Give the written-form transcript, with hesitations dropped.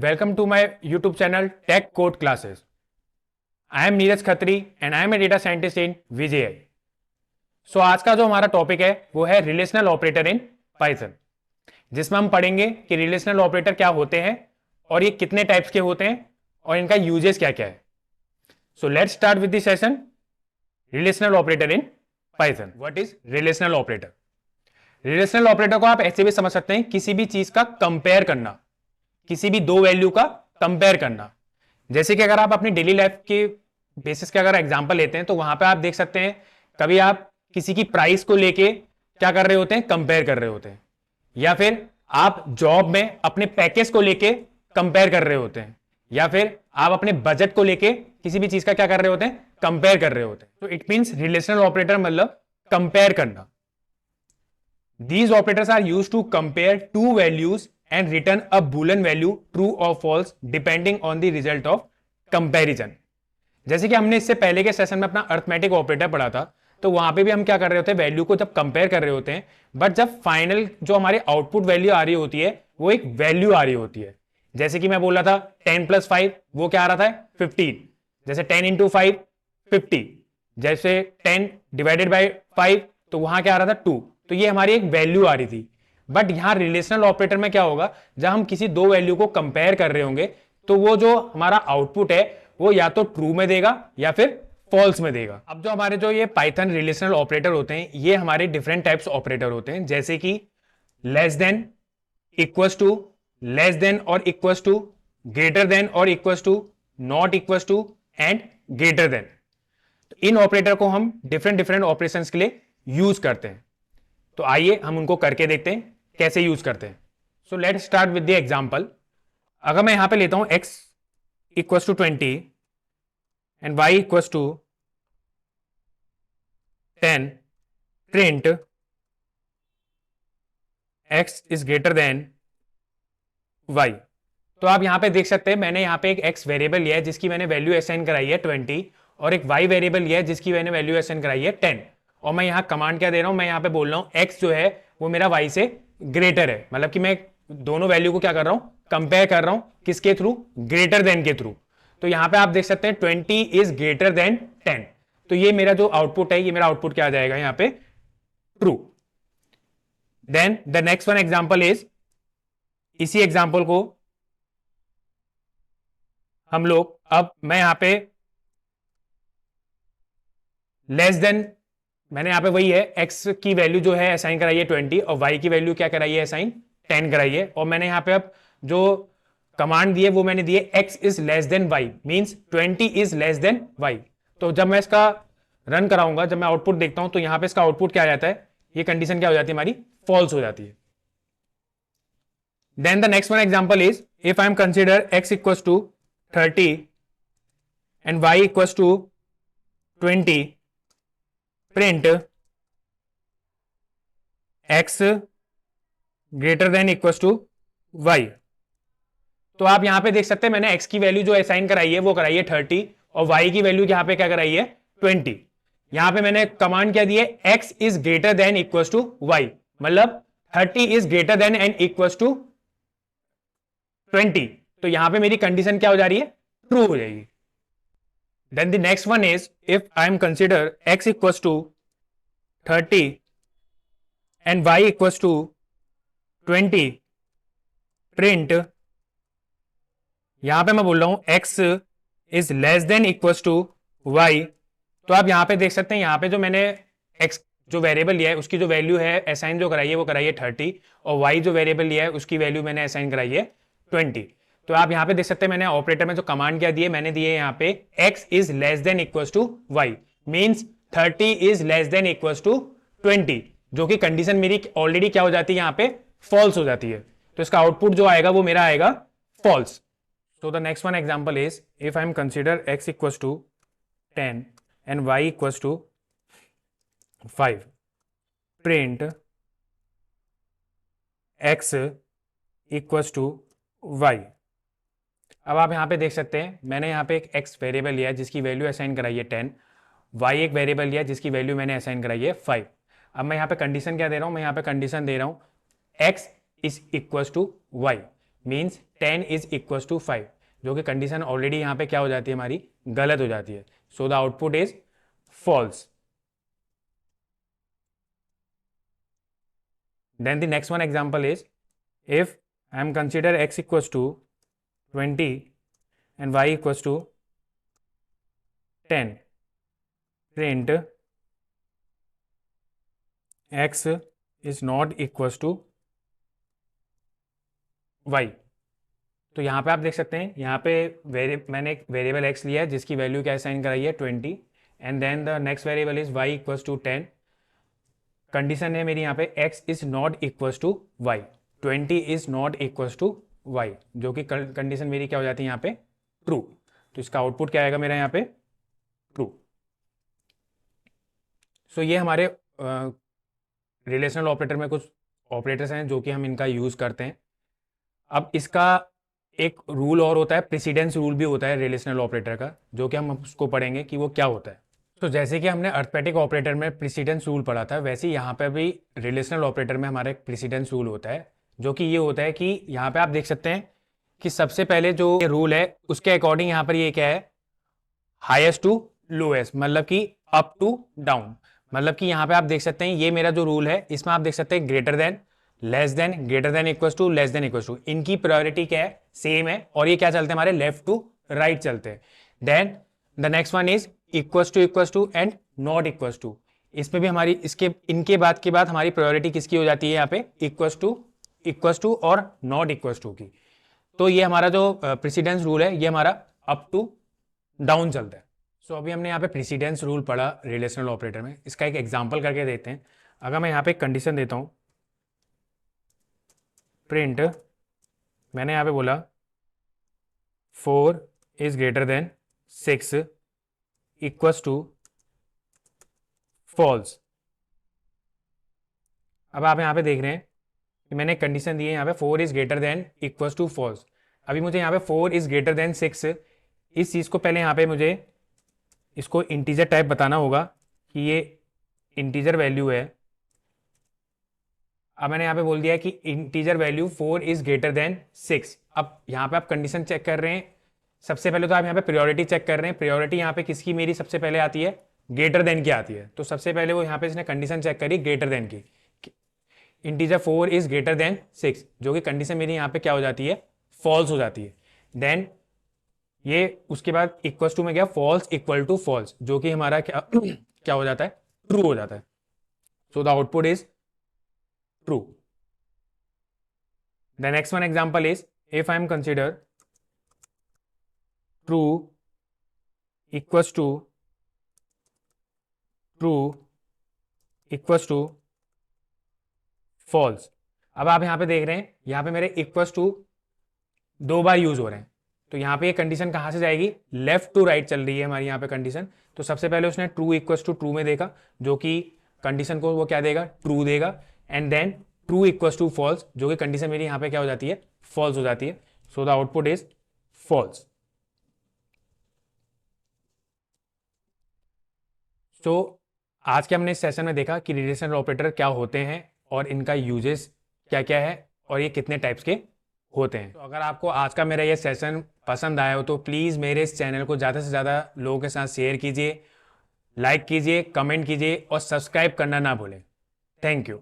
Welcome to my YouTube channel Tech Code Classes. I am Neeraj Khatri and I am a data scientist in VJI. So आज का जो हमारा topic है वो है रिलेशनल ऑपरेटर इन पाइथन, जिसमें हम पढ़ेंगे कि रिलेशनल ऑपरेटर क्या होते हैं और ये कितने टाइप्स के होते हैं और इनका यूजेस क्या क्या है. So let's start with the session. Relational operator in Python. What is relational operator? Relational operator को आप ऐसे भी समझ सकते हैं, किसी भी चीज का कंपेयर करना, किसी भी दो वैल्यू का कंपेयर करना. जैसे कि अगर आप अपनी डेली लाइफ के बेसिस के अगर एग्जांपल लेते हैं तो वहां पे आप देख सकते हैं कभी आप किसी की प्राइस को लेके क्या कर रहे होते हैं, कंपेयर कर रहे होते हैं, या फिर आप जॉब में अपने पैकेज को लेके कंपेयर कर रहे होते हैं, या फिर आप अपने बजट को लेके किसी भी चीज का क्या कर रहे होते हैं, कंपेयर कर रहे होते हैं. तो इट मींस रिलेशनल ऑपरेटर मतलब कंपेयर करना. These operators are used to compare two values and return a boolean value true or false depending on the result of comparison. जैसे कि हमने इससे पहले के सेशन में अपना अर्थमेटिक ऑपरेटर पढ़ा था, तो वहां पे भी हम क्या कर रहे होते हैं, वैल्यू को जब कंपेयर कर रहे होते हैं, बट जब फाइनल जो हमारे आउटपुट वैल्यू आ रही होती है वो एक वैल्यू आ रही होती है. जैसे कि मैं बोल रहा था 10 + 5 वो क्या आ रहा था, 15. जैसे 10 × 5 50. जैसे 10 ÷ 5 तो वहां क्या आ रहा था, 2. तो ये हमारी एक वैल्यू आ रही थी. बट यहां रिलेशनल ऑपरेटर में क्या होगा, जब हम किसी दो वैल्यू को कंपेयर कर रहे होंगे तो वो जो हमारा आउटपुट है वो या तो ट्रू में देगा या फिर फॉल्स में देगा. अब जो हमारे जो ये पाइथन रिलेशनल ऑपरेटर होते हैं ये हमारे डिफरेंट टाइप्स ऑपरेटर होते हैं, जैसे कि less than, equals to, less than और इक्वल्स टू, ग्रेटर देन और equals to, not equals to and greater than. तो इन ऑपरेटर को हम डिफरेंट डिफरेंट ऑपरेशंस के लिए यूज करते हैं. तो आइए हम उनको करके देखते हैं कैसे यूज करते हैं. So let start with the example. अगर मैं यहां पे लेता हूं x = 20 and y = 10, print x is greater than y. तो आप यहां पे देख सकते हैं मैंने यहां पे एक x वेरिएबल लिया है जिसकी मैंने वैल्यू असाइन कराई है 20 और एक y वेरिएबल लिया है जिसकी मैंने वैल्यू असाइन कराई है 10. और मैं यहां कमांड क्या दे रहा हूं, मैं यहां पे बोल रहा हूं x जो है वो मेरा y से ग्रेटर है, मतलब कि मैं दोनों वैल्यू को क्या कर रहा हूं, कंपेयर कर रहा हूं, किसके थ्रू, ग्रेटर देन के थ्रू. तो यहां पे आप देख सकते हैं 20 इज ग्रेटर देन 10. तो ये मेरा जो आउटपुट है, ये मेरा आउटपुट क्या आ जाएगा यहां पे, true. Then the next one example is, इसी एग्जांपल को हम लोग, अब मैं यहां पे लेस देन, मैंने यहां पे वही है x की वैल्यू जो है असाइन कराई है 20 और y की वैल्यू क्या कराई है, असाइन 10 कराई है. और मैंने यहां पे अब जो कमांड दी है वो मैंने दी है x is less then y, means 20 is less then y. तो जब मैं इसका रन कराऊंगा, जब मैं आउटपुट देखता हूं तो यहां पे इसका आउटपुट क्या आ जाता है, ये कंडीशन क्या हो जाती है हमारी, फॉल्स हो जाती है. Then the next one example is, if I am consider x = 30 and y = 20, print x greater than equals to y. तो आप यहां पे देख सकते हैं मैंने x की वैल्यू जो असाइन कराई है वो कराई है 30 और y की वैल्यू यहां पे क्या कराई है, 20. यहां पे मैंने कमांड क्या दी है, x is greater than equals to y, मतलब 30 is greater than and equals to 20. तो यहां पे मेरी कंडीशन क्या हो जा रही है, ट्रू हो जाएगी. Then the next one is, if I am consider x = 30 and y = 20, print, यहां पे मैं बोल रहा हूं x is less than equals to y. तो आप यहां पे देख सकते हैं यहां पे जो मैंने x जो वेरिएबल लिया है उसकी जो वैल्यू है असाइन जो कराई है वो कराई है 30 और y जो वेरिएबल लिया है उसकी वैल्यू मैंने असाइन कराई है 20. तो आप यहां पे देख सकते हैं मैंने ऑपरेटर में जो कमांड क्या दी है, मैंने दी है यहां पे x is less than equals to y, means 30 is less than equals to 20, जो कि कंडीशन मेरी ऑलरेडी क्या हो जाती है, यहां पे फॉल्स हो जाती है. तो इसका आउटपुट जो आएगा वो मेरा आएगा false. So the next one example is, if I am consider x = 10 and y = 5, print x = y. अब आप यहां पे देख सकते हैं मैंने यहां पे एक x वेरिएबल लिया है जिसकी वैल्यू असाइन कराई है 10, y एक वेरिएबल लिया है जिसकी वैल्यू मैंने असाइन कराई है 5. अब मैं यहां पे कंडीशन क्या दे रहा हूं, मैं यहां पे कंडीशन दे रहा हूं x is equals to y, means 10 is equal to 5, जो कि कंडीशन ऑलरेडी यहाँ पे क्या हो जाती है, हमारी गलत हो जाती है. So the output is false. Then the next one example is, if I am consider x equals to 20 and y equals to 10, print x is not equals to y. तो यहाँ पे आप देख सकते हैं, यहाँ पे मैंने एक वेरिएबल x लिया है जिसकी वैल्यू क्या साइन कराई है 20, and then the next variable is y equals to 10. Condition है मेरी यहाँ पे x is not equals to y, 20 is not equals to y, जो कि कंडीशन मेरी क्या हो जाती है यहाँ पे ट्रू. तो इसका आउटपुट क्या आएगा मेरा यहाँ पे ट्रू. सो ये हमारे रिलेशनल ऑपरेटर में कुछ ऑपरेटर्स हैं जो कि हम इनका यूज़ करते हैं. अब इसका एक रूल और होता है, प्रेसिडेंस रूल भी होता है रिलेशनल ऑपरेटर का, जो कि हम उसको पढ़ेंगे कि वो क्या होता है. तो जैसे कि हमने अर्थमेटिक ऑपरेटर में प्रेसिडेंस रूल पढ़ा था, वैसे ही यहाँ पे भी रिलेशनल ऑपरेटर में हमारा एक प्रेसिडेंस रूल होता है, जो कि ये होता है कि यहाँ पे आप देख सकते हैं कि सबसे पहले जो रूल है उसके अकॉर्डिंग यहाँ पर ये क्या है, हाईएस्ट टू लोएस्ट, मतलब कि अप टू डाउन. मतलब कि यहाँ पे आप देख सकते हैं ये मेरा जो रूल है, इसमें आप देख सकते हैं greater than, less than, greater than equals to, less than equals to, इनकी प्रायोरिटी क्या है, सेम है, और ये क्या चलते हैं हमारे लेफ्ट टू राइट चलते हैं. Then the next one is equals to and not equals to. इसमें भी हमारी इनके बाद के बाद हमारी प्रायोरिटी किसकी हो जाती है यहाँ पे, इक्वल्स टू और नॉट इक्वल्स टू की. तो ये हमारा जो प्रेसिडेंस रूल है ये हमारा अप टू डाउन चलता है. सो अभी हमने यहाँ पे प्रेसिडेंस रूल पढ़ा रिलेशनल ऑपरेटर में. इसका एक एग्जांपल करके देते हैं. अगर मैं यहाँ पे कंडीशन देता हूँ, प्रिंट, मैंने यहाँ पे बोला 4 is greater than 6 equals to false. अब आप यहाँ पे देख रहे हैं कि मैंने कंडीशन दी है यहाँ पे 4 is greater than equals to false. अभी मुझे यहाँ पे 4 इज ग्रेटर देन 6, इस चीज़ को पहले यहाँ पे मुझे इसको इंटीजर टाइप बताना होगा कि ये इंटीजर वैल्यू है. अब मैंने यहाँ पे बोल दिया कि integer value 4 is greater than 6. अब यहाँ पे आप कंडीशन चेक कर रहे हैं. सबसे पहले तो आप यहाँ पे प्रायोरिटी चेक कर रहे हैं. प्रायोरिटी यहाँ पे किसकी मेरी सबसे पहले आती है, ग्रेटर देन की आती है. तो सबसे पहले वो यहाँ पे इसने कंडीशन चेक करी ग्रेटर देन की, इंटीजर 4 इज ग्रेटर देन 6, जो कि कंडीशन मेरी यहाँ पे क्या हो जाती है, फॉल्स हो जाती है. देन ये उसके बाद इक्वल्स टू में गया फॉल्स इक्वल टू फॉल्स, जो कि हमारा क्या क्या हो जाता है, ट्रू हो जाता है. So the output is true. The next one example is, if I am consider true equals to false. अब आप यहाँ पे देख रहे हैं, यहाँ पे मेरे इक्वल्स टू 2 बार यूज हो रहे हैं. तो यहाँ पे ये कंडीशन कहाँ से जाएगी, लेफ्ट टू राइट चल रही है हमारी यहाँ पे कंडीशन. तो सबसे पहले उसने ट्रू इक्वल्स टू ट्रू में देखा, जो कि कंडीशन को वो क्या देगा, ट्रू देगा. And then true equals to false, जो कि कंडीशन मेरी यहाँ पे क्या हो जाती है, फॉल्स हो जाती है. So the output is false. तो आज के हमने इस सेशन में देखा कि रिलेशनल ऑपरेटर क्या होते हैं और इनका यूजेस क्या क्या है और ये कितने टाइप्स के होते हैं. तो अगर आपको आज का मेरा ये सेशन पसंद आया हो तो प्लीज़ मेरे इस चैनल को ज़्यादा से ज़्यादा लोगों के साथ शेयर कीजिए, लाइक कीजिए, कमेंट कीजिए और सब्सक्राइब करना ना भूलें. Thank you.